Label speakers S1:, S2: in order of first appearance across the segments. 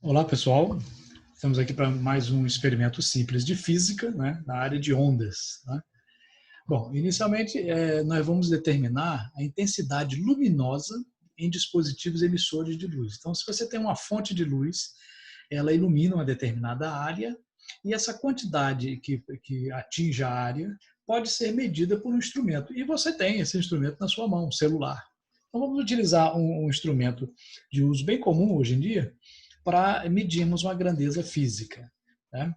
S1: Olá, pessoal. Estamos aqui para mais um experimento simples de física, né, na área de ondas. Né? Bom, inicialmente, nós vamos determinar a intensidade luminosa em dispositivos emissores de luz. Então, se você tem uma fonte de luz, ela ilumina uma determinada área e essa quantidade que atinge a área pode ser medida por um instrumento. E você tem esse instrumento na sua mão, um celular. Então, vamos utilizar um instrumento de uso bem comum hoje em dia, para medirmos uma grandeza física. Né?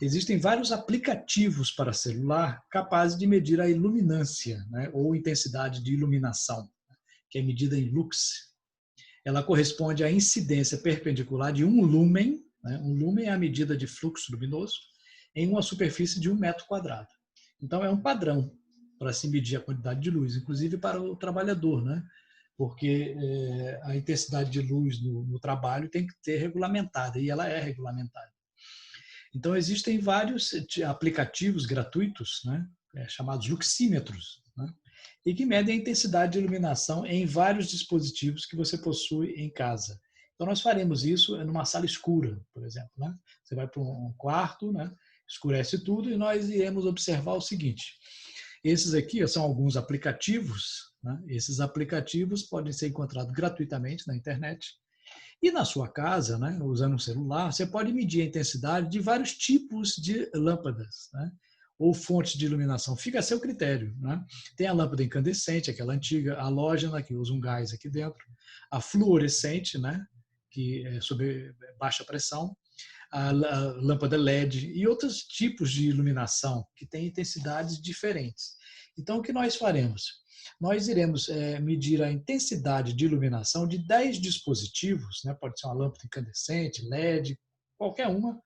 S1: Existem vários aplicativos para celular capazes de medir a iluminância, né, ou intensidade de iluminação, que é medida em lux. Ela corresponde à incidência perpendicular de um lúmen. Né? Um lúmen é a medida de fluxo luminoso em uma superfície de 1 m². Então, é um padrão para se medir a quantidade de luz, inclusive para o trabalhador, né? Porque a intensidade de luz no trabalho tem que ser regulamentada, e ela é regulamentada. Então, existem vários aplicativos gratuitos, né, chamados luxímetros, né, e que medem a intensidade de iluminação em vários dispositivos que você possui em casa. Então, nós faremos isso numa sala escura, por exemplo. Né? Você vai para um quarto, né, escurece tudo, e nós iremos observar o seguinte. Esses aqui são alguns aplicativos. Né? Esses aplicativos podem ser encontrados gratuitamente na internet. E na sua casa, né, usando um celular, você pode medir a intensidade de vários tipos de lâmpadas, né? Ou fontes de iluminação. Fica a seu critério. Né? Tem a lâmpada incandescente, aquela antiga, a halógena, que usa um gás aqui dentro, a fluorescente, né, que é sob baixa pressão, a lâmpada LED e outros tipos de iluminação que têm intensidades diferentes. Então, o que nós faremos? Nós iremos medir a intensidade de iluminação de 10 dispositivos, né? Pode ser uma lâmpada incandescente, LED, qualquer uma,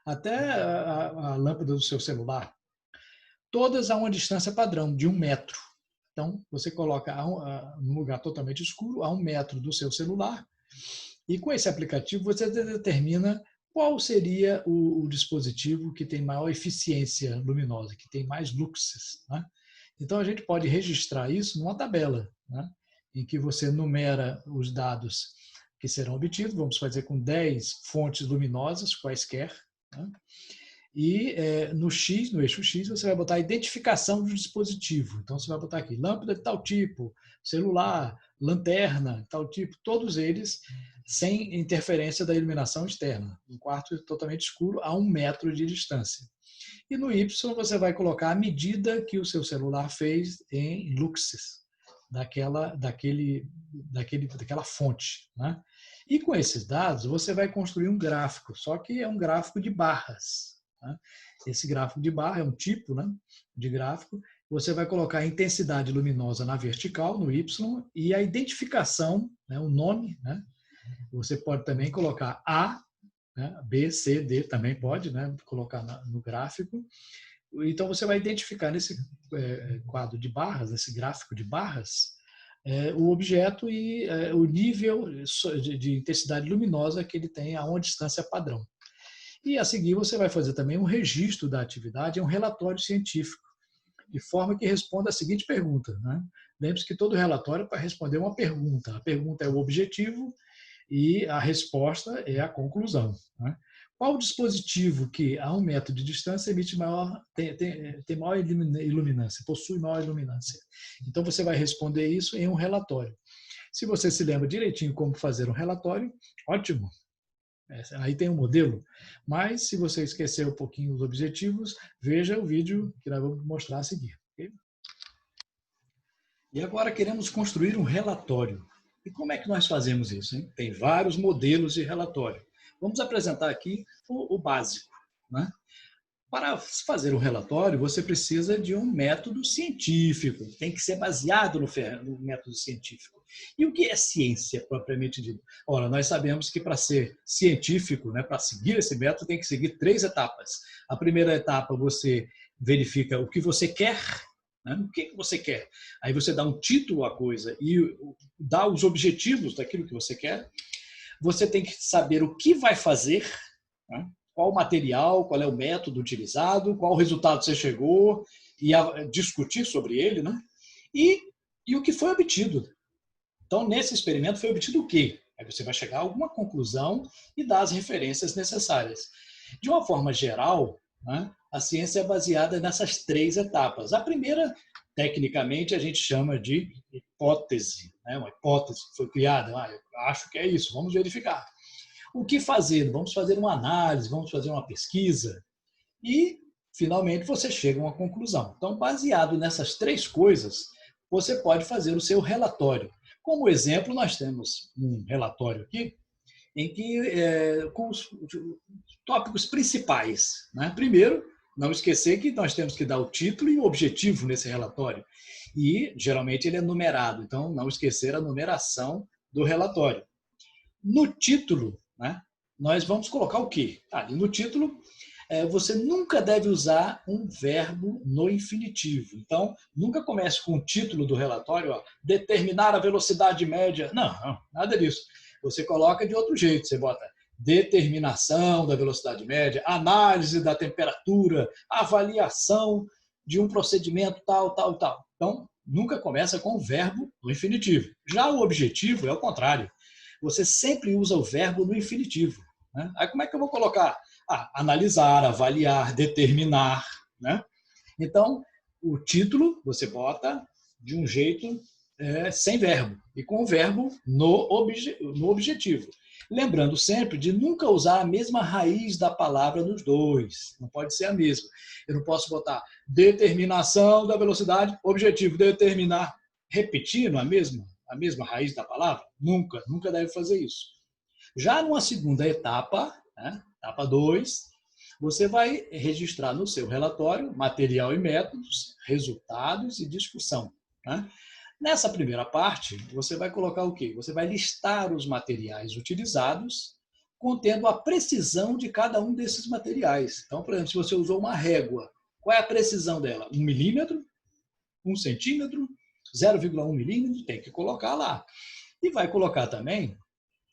S1: até a lâmpada do seu celular. Todas a uma distância padrão de 1 m. Então, você coloca num lugar totalmente escuro, a 1 m do seu celular, e com esse aplicativo você determina qual seria o dispositivo que tem maior eficiência luminosa, que tem mais luxes. Né? Então, a gente pode registrar isso numa tabela, né? Em que você numera os dados que serão obtidos. Vamos fazer com 10 fontes luminosas, quaisquer. Né? E no eixo X, você vai botar a identificação do dispositivo. Então, você vai botar aqui lâmpada de tal tipo, celular, lanterna de tal tipo, todos eles sem interferência da iluminação externa. Um quarto totalmente escuro a 1 m de distância. E no Y você vai colocar a medida que o seu celular fez em luxes daquela fonte. Né? E com esses dados você vai construir um gráfico, só que é um gráfico de barras. Né? Esse gráfico de barra é um tipo, né, de gráfico. Você vai colocar a intensidade luminosa na vertical, no Y, e a identificação, né, o nome. Né? Você pode também colocar A, né, B, C, D também pode, né, colocar no gráfico. Então, você vai identificar nesse quadro de barras, nesse gráfico de barras, o objeto e o nível de intensidade luminosa que ele tem a uma distância padrão. E a seguir você vai fazer também um registro da atividade, um relatório científico, de forma que responda a seguinte pergunta. Né? Lembre-se que todo relatório é para responder uma pergunta. A pergunta é o objetivo e a resposta é a conclusão. Né? Qual o dispositivo que a 1 m de distância emite tem maior iluminância, possui maior iluminância? Então você vai responder isso em um relatório. Se você se lembra direitinho como fazer um relatório, ótimo. Aí tem um modelo, mas se você esquecer um pouquinho os objetivos, veja o vídeo que nós vamos mostrar a seguir. Okay? E agora queremos construir um relatório. E como é que nós fazemos isso? Hein? Tem vários modelos de relatório. Vamos apresentar aqui o básico. Né? Para fazer um relatório, você precisa de um método científico. Tem que ser baseado no método científico. E o que é ciência, propriamente dito? Ora, nós sabemos que para ser científico, né, para seguir esse método, tem que seguir 3 etapas. A primeira etapa, você verifica o que você quer. Né? O que você quer? Aí você dá um título à coisa e dá os objetivos daquilo que você quer. Você tem que saber o que vai fazer, né? Qual o material, qual é o método utilizado, qual o resultado você chegou e discutir sobre ele, né? E o que foi obtido. Então, nesse experimento foi obtido o quê? Aí você vai chegar a alguma conclusão e dar as referências necessárias. De uma forma geral, né, a ciência é baseada nessas 3 etapas. A primeira, tecnicamente, a gente chama de hipótese, né? Uma hipótese que foi criada. Eu acho que é isso, vamos verificar. O que fazer? Vamos fazer uma análise, vamos fazer uma pesquisa e, finalmente, você chega a uma conclusão. Então, baseado nessas 3 coisas, você pode fazer o seu relatório. Como exemplo, nós temos um relatório aqui em que, com os tópicos principais, né? Primeiro, não esquecer que nós temos que dar o título e o objetivo nesse relatório. E, geralmente, ele é numerado, então não esquecer a numeração do relatório. No título, né, nós vamos colocar o quê? Ali no título, você nunca deve usar um verbo no infinitivo. Então, nunca comece com o título do relatório, determinar a velocidade média. Não, nada disso. Você coloca de outro jeito, você bota determinação da velocidade média, análise da temperatura, avaliação de um procedimento tal, tal, tal. Então, nunca começa com o verbo no infinitivo. Já o objetivo é o contrário. Você sempre usa o verbo no infinitivo, né? Aí como é que eu vou colocar? Analisar, avaliar, determinar, né? Então, o título você bota de um jeito sem verbo e com o verbo no objetivo. Lembrando sempre de nunca usar a mesma raiz da palavra nos dois. Não pode ser a mesma. Eu não posso botar determinação da velocidade, objetivo, determinar, repetindo a mesma raiz da palavra. Nunca deve fazer isso. Já numa segunda etapa, né, etapa 2, você vai registrar no seu relatório material e métodos, resultados e discussão, né? Nessa primeira parte, você vai colocar o quê? Você vai listar os materiais utilizados, contendo a precisão de cada um desses materiais. Então, por exemplo, se você usou uma régua, qual é a precisão dela? 1 milímetro, 1 centímetro, 0,1 milímetro, tem que colocar lá. E vai colocar também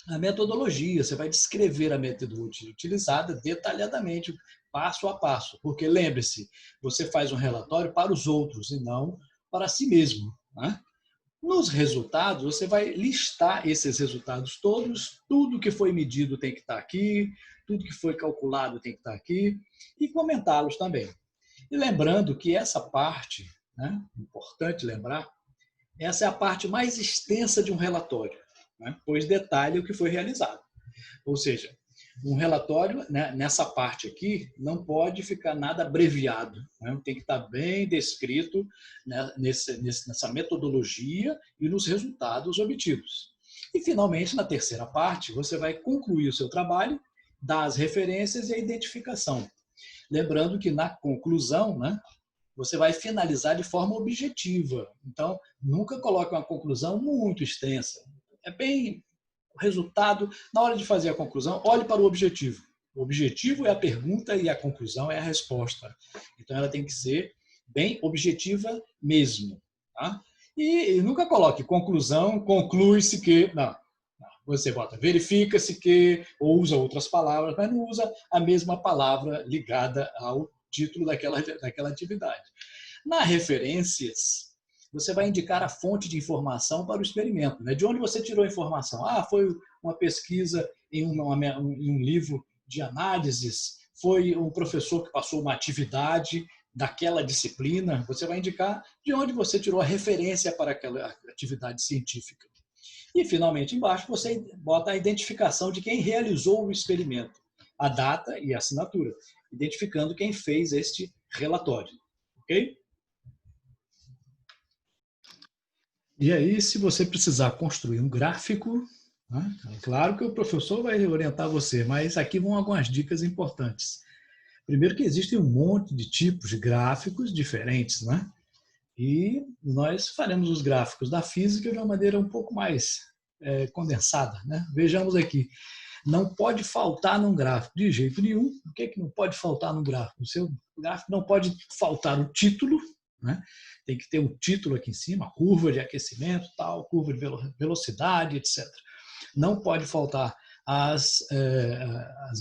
S1: a metodologia, você vai descrever a metodologia utilizada detalhadamente, passo a passo. Porque lembre-se, você faz um relatório para os outros e não para si mesmo, né? Nos resultados, você vai listar esses resultados todos, tudo que foi medido tem que estar aqui, tudo que foi calculado tem que estar aqui, e comentá-los também. E lembrando que essa parte, né, importante lembrar, essa é a parte mais extensa de um relatório, né, pois detalha o que foi realizado. Ou seja, um relatório, né, nessa parte aqui, não pode ficar nada abreviado, né? Tem que estar bem descrito, né, nessa metodologia e nos resultados obtidos. E, finalmente, na terceira parte, você vai concluir o seu trabalho, dar as referências e a identificação. Lembrando que, na conclusão, né, você vai finalizar de forma objetiva. Então, nunca coloque uma conclusão muito extensa. É bem o resultado, na hora de fazer a conclusão, olhe para o objetivo. O objetivo é a pergunta e a conclusão é a resposta. Então, ela tem que ser bem objetiva mesmo. Tá? E nunca coloque conclusão, conclui-se que... Não. Você bota verifica-se que, ou usa outras palavras, mas não usa a mesma palavra ligada ao título daquela atividade. Na referências, você vai indicar a fonte de informação para o experimento, né? De onde você tirou a informação? Foi uma pesquisa em um livro de análises, foi um professor que passou uma atividade daquela disciplina. Você vai indicar de onde você tirou a referência para aquela atividade científica. E, finalmente, embaixo, você bota a identificação de quem realizou o experimento, a data e a assinatura, identificando quem fez este relatório. Ok? E aí, se você precisar construir um gráfico, né, é claro que o professor vai orientar você, mas aqui vão algumas dicas importantes. Primeiro que existem um monte de tipos de gráficos diferentes, né? E nós faremos os gráficos da física de uma maneira um pouco mais condensada, né? Vejamos aqui, não pode faltar num gráfico de jeito nenhum. O que é que não pode faltar no gráfico? O seu gráfico não pode faltar o título, né? Tem que ter um título aqui em cima, curva de aquecimento, tal, curva de velocidade, etc. Não pode faltar as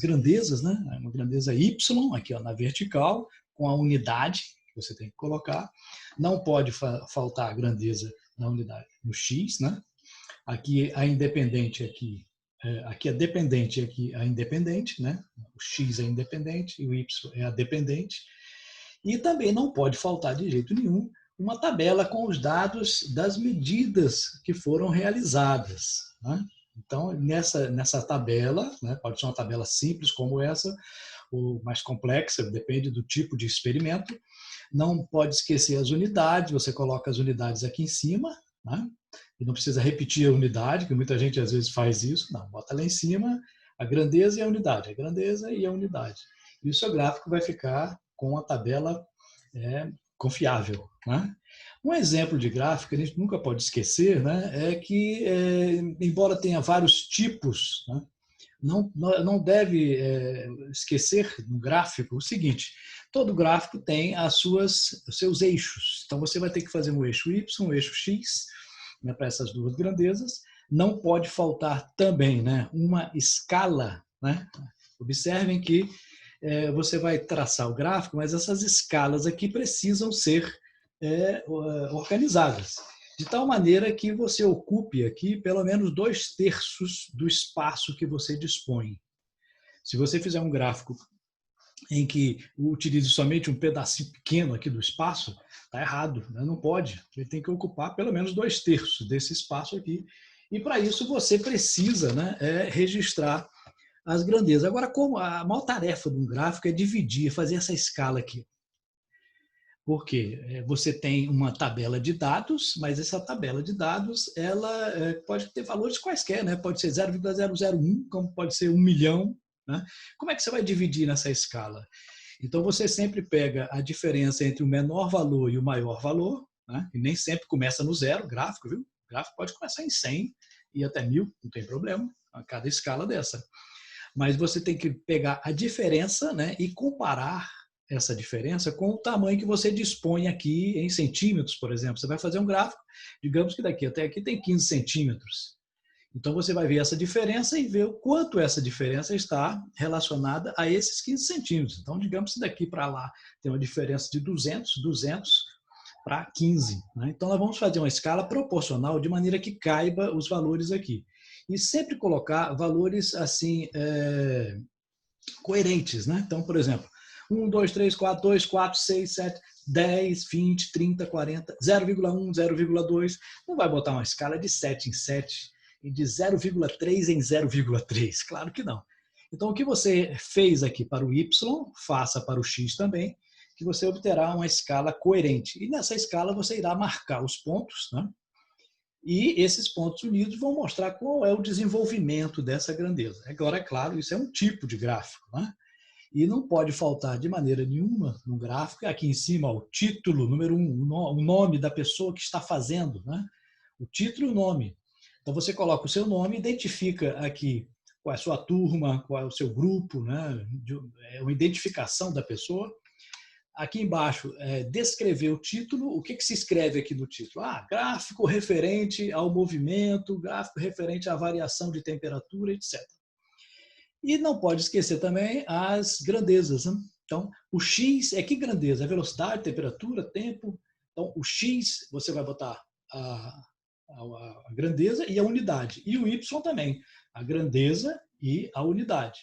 S1: grandezas, né? Uma grandeza Y, aqui ó, na vertical, com a unidade que você tem que colocar. Não pode faltar a grandeza na unidade no X, né? Aqui a independente aqui aqui é dependente e aqui é independente, né? O x é independente e o y é a dependente. E também não pode faltar de jeito nenhum uma tabela com os dados das medidas que foram realizadas, né? Então, nessa tabela, né, pode ser uma tabela simples como essa, ou mais complexa, depende do tipo de experimento. Não pode esquecer as unidades, você coloca as unidades aqui em cima, né? E não precisa repetir a unidade, que muita gente às vezes faz isso. Não, bota lá em cima a grandeza e a unidade, a grandeza e a unidade. E o seu gráfico vai ficar com a tabela confiável, né? Um exemplo de gráfico que a gente nunca pode esquecer, né, é que, embora tenha vários tipos, né, não deve esquecer no gráfico o seguinte: todo gráfico tem os seus eixos. Então você vai ter que fazer um eixo Y, um eixo X, né, para essas duas grandezas. Não pode faltar também, né, uma escala, né? Observem que você vai traçar o gráfico, mas essas escalas aqui precisam ser organizadas, de tal maneira que você ocupe aqui pelo menos 2/3 do espaço que você dispõe. Se você fizer um gráfico em que utilize somente um pedacinho pequeno aqui do espaço, está errado, né? Não pode. Ele tem que ocupar pelo menos 2/3 desse espaço aqui. E para isso você precisa, né, registrar as grandezas. Agora, como a maior tarefa de um gráfico é dividir, fazer essa escala aqui. Porque você tem uma tabela de dados, mas essa tabela de dados ela pode ter valores quaisquer, né? Pode ser 0,001, como pode ser 1 milhão. Né? Como é que você vai dividir nessa escala? Então, você sempre pega a diferença entre o menor valor e o maior valor, né? E nem sempre começa no zero, gráfico, viu? O gráfico pode começar em 100 e até 1000, não tem problema, a cada escala dessa. Mas você tem que pegar a diferença, né, e comparar essa diferença com o tamanho que você dispõe aqui em centímetros, por exemplo. Você vai fazer um gráfico, digamos que daqui até aqui tem 15 centímetros. Então você vai ver essa diferença e ver o quanto essa diferença está relacionada a esses 15 centímetros. Então, digamos que daqui para lá tem uma diferença de 200 para 15. Né? Então, nós vamos fazer uma escala proporcional de maneira que caiba os valores aqui. E sempre colocar valores assim coerentes. Né? Então, por exemplo, 1, 2, 3, 4, 2, 4, 6, 7, 10, 20, 30, 40, 0,1, 0,2. Não vai botar uma escala de 7 em 7 e de 0,3 em 0,3. Claro que não. Então, o que você fez aqui para o Y, faça para o X também, que você obterá uma escala coerente. E nessa escala você irá marcar os pontos, né? E esses pontos unidos vão mostrar qual é o desenvolvimento dessa grandeza. Agora, é claro, isso é um tipo de gráfico, né? E não pode faltar de maneira nenhuma no gráfico, aqui em cima, o título, número 1, o nome da pessoa que está fazendo, né? O título e o nome. Então você coloca o seu nome, identifica aqui qual é a sua turma, qual é o seu grupo, né? É uma identificação da pessoa. Aqui embaixo, descrever o título. O que se escreve aqui no título? Gráfico referente ao movimento, gráfico referente à variação de temperatura, etc. E não pode esquecer também as grandezas. Né? Então, o X é que grandeza? A velocidade, temperatura, tempo. Então, o X, você vai botar a grandeza e a unidade. E o Y também, a grandeza e a unidade.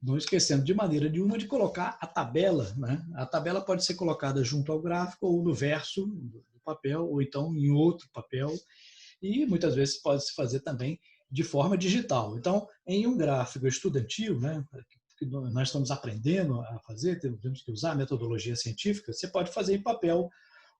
S1: Não esquecendo de maneira nenhuma de colocar a tabela. Né? A tabela pode ser colocada junto ao gráfico ou no verso do papel, ou então em outro papel. E muitas vezes pode se fazer também de forma digital. Então, em um gráfico estudantil, né, que nós estamos aprendendo a fazer, temos que usar a metodologia científica, você pode fazer em papel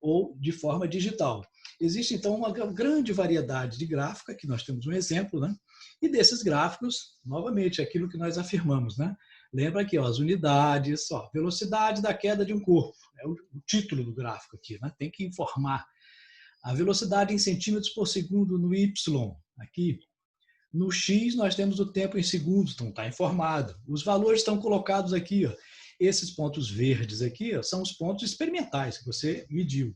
S1: ou de forma digital. Existe, então, uma grande variedade de gráfica, que nós temos um exemplo, né? E desses gráficos, novamente, aquilo que nós afirmamos, né? Lembra aqui, ó, as unidades, ó, velocidade da queda de um corpo, é o título do gráfico aqui, né? Tem que informar. A velocidade em centímetros por segundo no Y, aqui. No X, nós temos o tempo em segundos, então está informado. Os valores estão colocados aqui, ó. Esses pontos verdes aqui, ó, são os pontos experimentais que você mediu.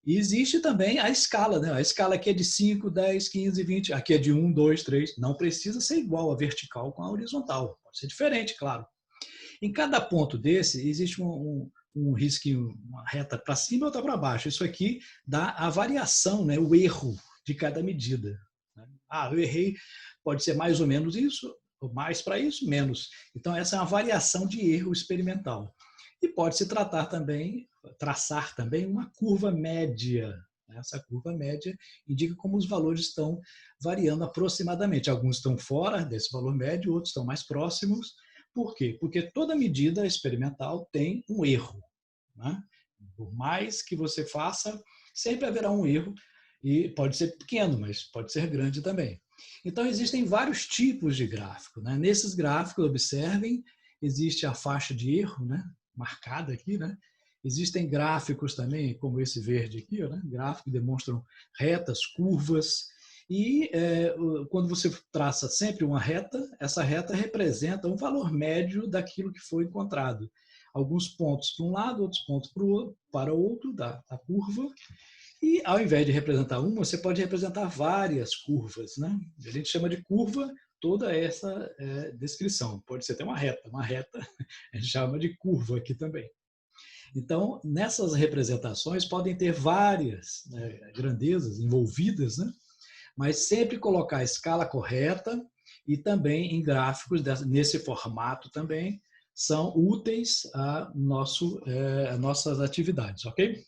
S1: E existe também a escala, né? A escala aqui é de 5, 10, 15, 20. Aqui é de 1, 2, 3. Não precisa ser igual a vertical com a horizontal. Pode ser diferente, claro. Em cada ponto desse, existe um risquinho, uma reta para cima e outra para baixo. Isso aqui dá a variação, né? O erro de cada medida. Eu errei pode ser mais ou menos isso, ou mais para isso, menos. Então, essa é uma variação de erro experimental. E pode-se traçar também uma curva média. Essa curva média indica como os valores estão variando aproximadamente. Alguns estão fora desse valor médio, outros estão mais próximos. Por quê? Porque toda medida experimental tem um erro, né? Por mais que você faça, sempre haverá um erro, e pode ser pequeno, mas pode ser grande também. Então, existem vários tipos de gráfico, né? Nesses gráficos, observem, existe a faixa de erro, né? Marcada aqui, né? Existem gráficos também, como esse verde aqui, né? Gráficos que demonstram retas, curvas, e quando você traça sempre uma reta, essa reta representa um valor médio daquilo que foi encontrado. Alguns pontos para um lado, outros pontos para o outro da curva. E ao invés de representar uma, você pode representar várias curvas, né? A gente chama de curva toda essa descrição. Pode ser até uma reta a gente chama de curva aqui também. Então, nessas representações podem ter várias, né, grandezas envolvidas, né? Mas sempre colocar a escala correta e também em gráficos nesse formato também são úteis a nossas atividades, ok?